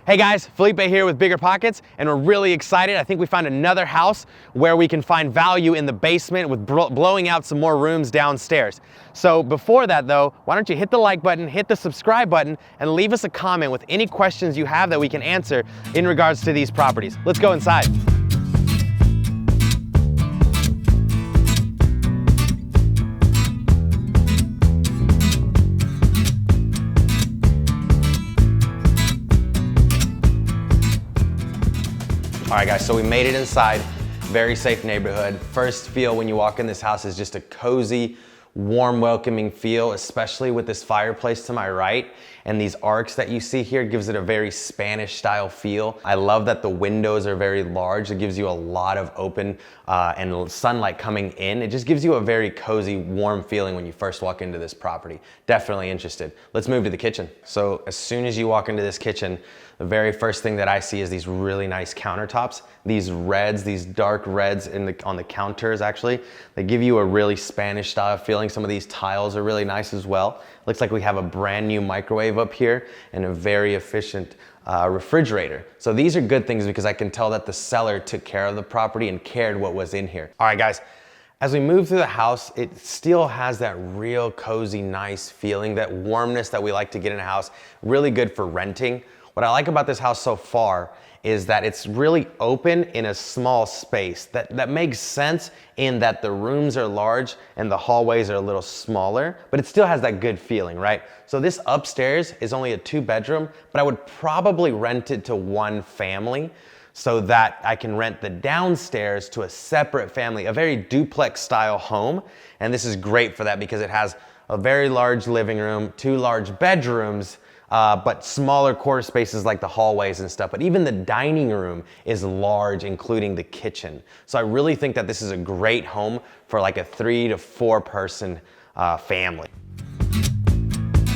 Hey guys, Felip here with BiggerPockets, and we're really excited. I think we found another house where we can find value in the basement with blowing out some more rooms downstairs. So before that though, why don't you hit the like button, hit the subscribe button, and leave us a comment with any questions you have that we can answer in regards to these properties. Let's go inside. All right guys, so we made it inside. Very safe neighborhood. First feel when you walk in this house is just a cozy, warm, welcoming feel, especially with this fireplace to my right. And these arcs that you see here gives it a very Spanish style feel. I love that the windows are very large. It gives you a lot of open and sunlight coming in. It just gives you a very cozy, warm feeling when you first walk into this property. Definitely interested. Let's move to the kitchen. So as soon as you walk into this kitchen, the very first thing that I see is these really nice countertops. These reds, these dark reds on the counters actually, they give you a really Spanish style feeling. Some of these tiles are really nice as well. Looks like we have a brand new microwave up here and a very efficient refrigerator. So these are good things because I can tell that the seller took care of the property and cared what was in here. All right guys, as we move through the house, it still has that real cozy, nice feeling, that warmness that we like to get in a house. Really good for renting. What I like about this house so far is that it's really open in a small space. That makes sense in that the rooms are large and the hallways are a little smaller, but it still has that good feeling, right? So this upstairs is only a 2-bedroom, but I would probably rent it to one family so that I can rent the downstairs to a separate family, a very duplex style home. And this is great for that because it has a very large living room, 2 large bedrooms, but smaller quarter spaces like the hallways and stuff. But even the dining room is large, including the kitchen. So I really think that this is a great home for like a 3 to 4 person family.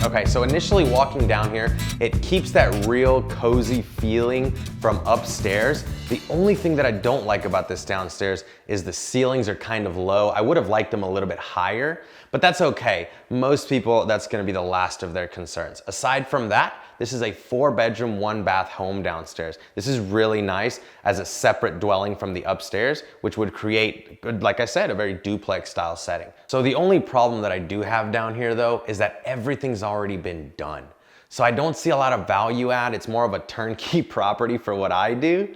Okay, so initially walking down here, it keeps that real cozy feeling from upstairs. The only thing that I don't like about this downstairs is the ceilings are kind of low. I would have liked them a little bit higher, but that's okay. Most people, that's gonna be the last of their concerns. Aside from that, this is a 4-bedroom, 1-bath home downstairs. This is really nice as a separate dwelling from the upstairs, which would create, like I said, a very duplex style setting. So the only problem that I do have down here though, is that everything's already been done. So I don't see a lot of value add. It's more of a turnkey property for what I do,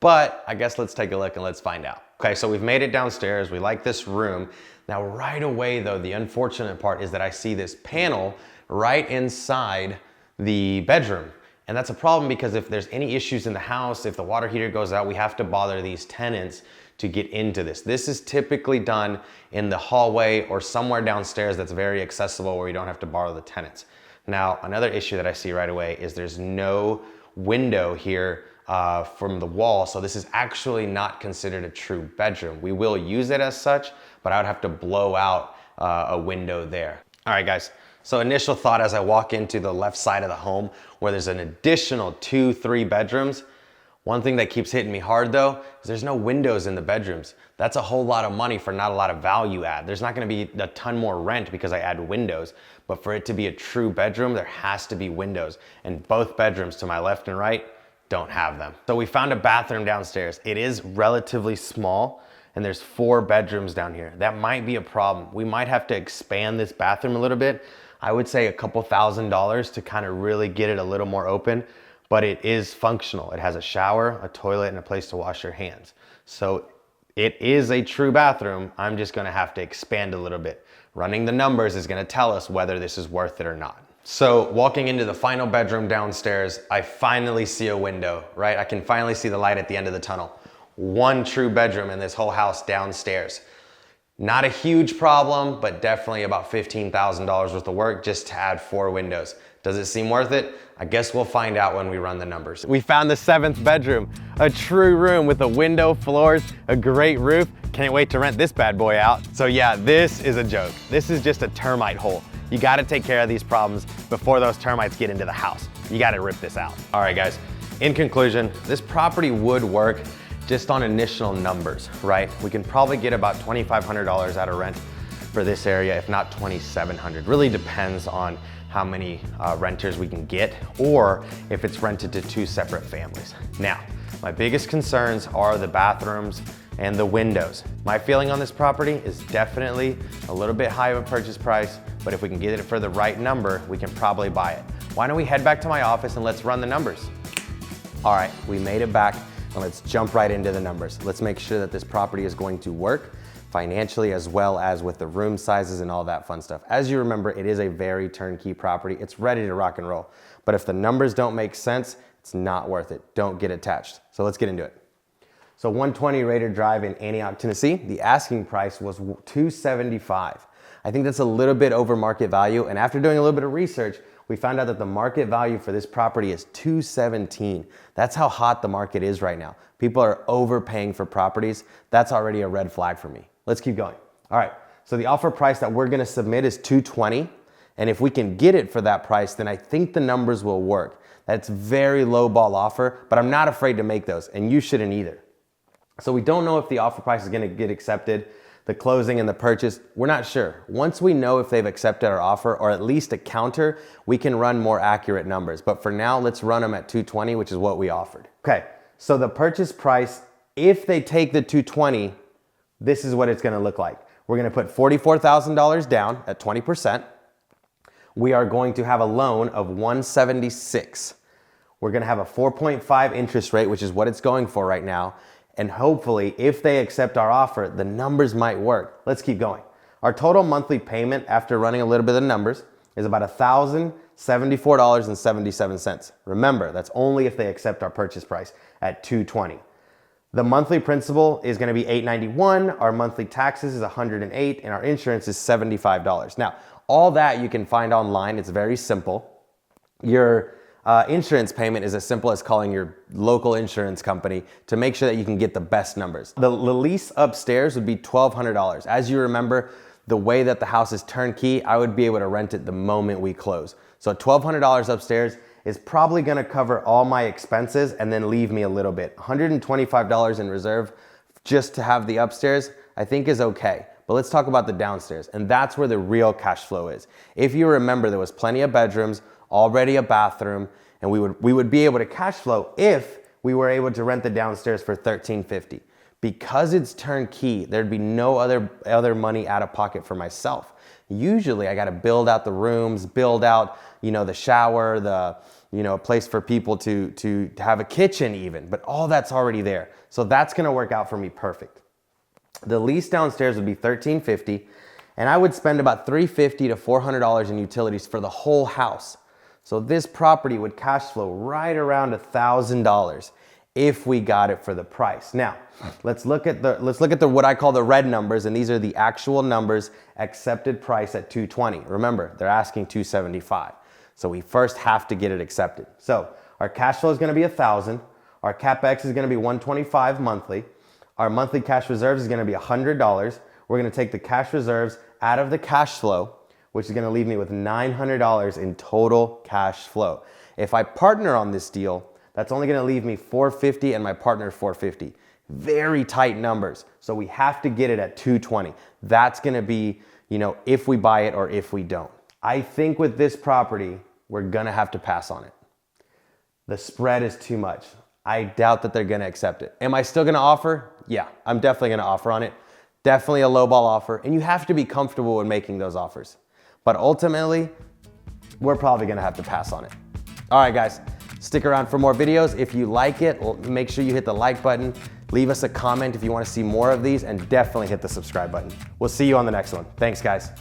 but I guess let's take a look and let's find out. Okay, so we've made it downstairs. We like this room. Now right away though, the unfortunate part is that I see this panel right inside the bedroom. And that's a problem because if there's any issues in the house, if the water heater goes out, we have to bother these tenants to get into this. This is typically done in the hallway or somewhere downstairs that's very accessible where you don't have to bother the tenants. Now, another issue that I see right away is there's no window here from the wall, so this is actually not considered a true bedroom. We will use it as such, but I would have to blow out a window there. All right, guys. So initial thought as I walk into the left side of the home where there's an additional 2-3 bedrooms, one thing that keeps hitting me hard though is there's no windows in the bedrooms. That's a whole lot of money for not a lot of value add. There's not gonna be a ton more rent because I add windows, but for it to be a true bedroom, there has to be windows. And both bedrooms to my left and right don't have them. So we found a bathroom downstairs. It is relatively small and there's 4 bedrooms down here. That might be a problem. We might have to expand this bathroom a little bit. I would say a couple $1,000s to kind of really get it a little more open, but it is functional. It has a shower, a toilet, and a place to wash your hands. So it is a true bathroom. I'm just gonna have to expand a little bit. Running the numbers is gonna tell us whether this is worth it or not. So walking into the final bedroom downstairs, I finally see a window, right? I can finally see the light at the end of the tunnel. 1 true bedroom in this whole house downstairs. Not a huge problem, but definitely about $15,000 worth of work just to add 4 windows. Does it seem worth it? I guess we'll find out when we run the numbers. We found the 7th bedroom, a true room with a window, floors, a great roof. Can't wait to rent this bad boy out. So yeah, this is a joke. This is just a termite hole. You gotta take care of these problems before those termites get into the house. You gotta rip this out. All right guys, in conclusion, this property would work just on initial numbers, right? We can probably get about $2,500 out of rent for this area, if not $2,700. Really depends on how many renters we can get, or if it's rented to 2 separate families. Now, my biggest concerns are the bathrooms and the windows. My feeling on this property is definitely a little bit high of a purchase price, but if we can get it for the right number, we can probably buy it. Why don't we head back to my office and let's run the numbers. All right, we made it back, and let's jump right into the numbers. Let's make sure that this property is going to work financially, as well as with the room sizes and all that fun stuff. As you remember, it is a very turnkey property. It's ready to rock and roll. But if the numbers don't make sense, it's not worth it. Don't get attached. So let's get into it. So 120 Raider Drive in Antioch, Tennessee, the asking price was $275. I think that's a little bit over market value. And after doing a little bit of research, we found out that the market value for this property is $217. That's how hot the market is right now. People are overpaying for properties. That's already a red flag for me. Let's keep going. All right, so the offer price that we're gonna submit is $220. And if we can get it for that price, then I think the numbers will work. That's very low ball offer, but I'm not afraid to make those, and you shouldn't either. So we don't know if the offer price is gonna get accepted, the closing and the purchase, we're not sure. Once we know if they've accepted our offer, or at least a counter, we can run more accurate numbers. But for now, let's run them at $220, which is what we offered. Okay, so the purchase price, if they take the $220, this is what it's gonna look like. We're gonna put $44,000 down at 20%. We are going to have a loan of $176. We're gonna have a 4.5 interest rate, which is what it's going for right now. And hopefully, if they accept our offer, the numbers might work. Let's keep going. Our total monthly payment after running a little bit of the numbers is about $1,074.77. Remember, that's only if they accept our purchase price at $220. The monthly principal is gonna be $891, our monthly taxes is $108, and our insurance is $75. Now, all that you can find online, it's very simple. Your insurance payment is as simple as calling your local insurance company to make sure that you can get the best numbers. The lease upstairs would be $1,200. As you remember, the way that the house is turnkey, I would be able to rent it the moment we close. So $1,200 upstairs is probably gonna cover all my expenses and then leave me a little bit. $125 in reserve just to have the upstairs, I think is okay. But let's talk about the downstairs, and that's where the real cash flow is. If you remember, there was plenty of bedrooms, already a bathroom, and we would be able to cash flow if we were able to rent the downstairs for $1,350. Because it's turnkey, there'd be no other money out of pocket for myself. Usually I gotta build out the rooms, build out, the shower, a place for people to have a kitchen even, but all that's already there. So that's gonna work out for me perfect. The lease downstairs would be $1,350, and I would spend about $350 to $400 in utilities for the whole house. So this property would cash flow right around $1,000 if we got it for the price. Now, let's look at the what I call the red numbers, and these are the actual numbers, accepted price at $220. Remember, they're asking $275. So we first have to get it accepted. So our cash flow is gonna be $1,000. Our CapEx is gonna be $125 monthly. Our monthly cash reserves is gonna be $100. We're gonna take the cash reserves out of the cash flow, which is gonna leave me with $900 in total cash flow. If I partner on this deal, that's only gonna leave me $450 and my partner $450. Very tight numbers. So we have to get it at $220. That's gonna be, if we buy it or if we don't. I think with this property, we're gonna have to pass on it. The spread is too much. I doubt that they're gonna accept it. Am I still gonna offer? Yeah, I'm definitely gonna offer on it. Definitely a lowball offer, and you have to be comfortable with making those offers. But ultimately, we're probably gonna have to pass on it. All right, guys, stick around for more videos. If you like it, make sure you hit the like button, leave us a comment if you wanna see more of these, and definitely hit the subscribe button. We'll see you on the next one. Thanks, guys.